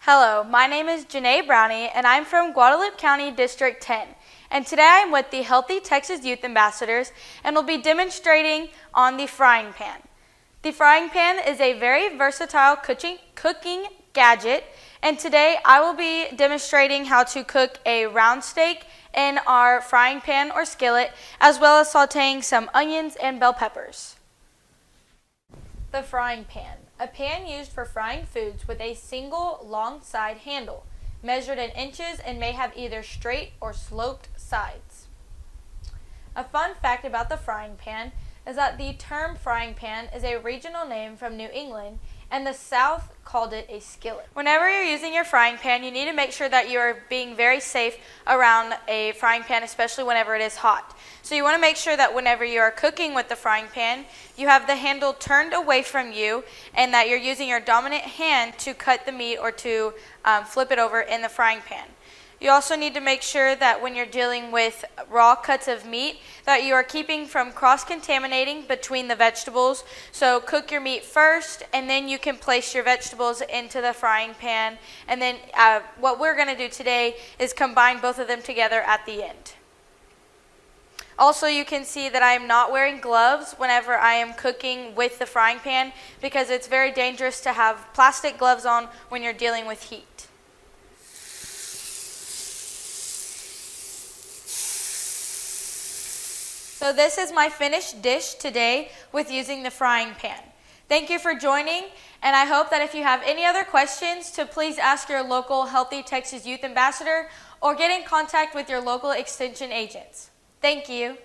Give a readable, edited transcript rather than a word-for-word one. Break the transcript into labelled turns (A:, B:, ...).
A: Hello, my name is Janae Braune, and I'm from Guadalupe County, District 10. And today I'm with the Healthy Texas Youth Ambassadors, and we'll be demonstrating on the frying pan. The frying pan is a very versatile cooking gadget, and today I will be demonstrating how to cook a round steak in our frying pan or skillet, as well as sauteing some onions and bell peppers. The frying pan. A pan used for frying foods with a single long side handle, measured in inches and may have either straight or sloped sides. A fun fact about the frying pan is that the term frying pan is a regional name from New England, and the South called it a skillet. Whenever you're using your frying pan, you need to make sure that you are being very safe around a frying pan, especially whenever it is hot. So you want to make sure that whenever you are cooking with the frying pan, you have the handle turned away from you and that you're using your dominant hand to cut the meat or to flip it over in the frying pan. You also need to make sure that when you're dealing with raw cuts of meat, that you are keeping from cross-contaminating between the vegetables. So cook your meat first, and then you can place your vegetables into the frying pan. And then what we're going to do today is combine both of them together at the end. Also, you can see that I am not wearing gloves whenever I am cooking with the frying pan, because it's very dangerous to have plastic gloves on when you're dealing with heat. So this is my finished dish today with using the frying pan. Thank you for joining, and I hope that if you have any other questions, to please ask your local Healthy Texas Youth Ambassador or get in contact with your local extension agents. Thank you.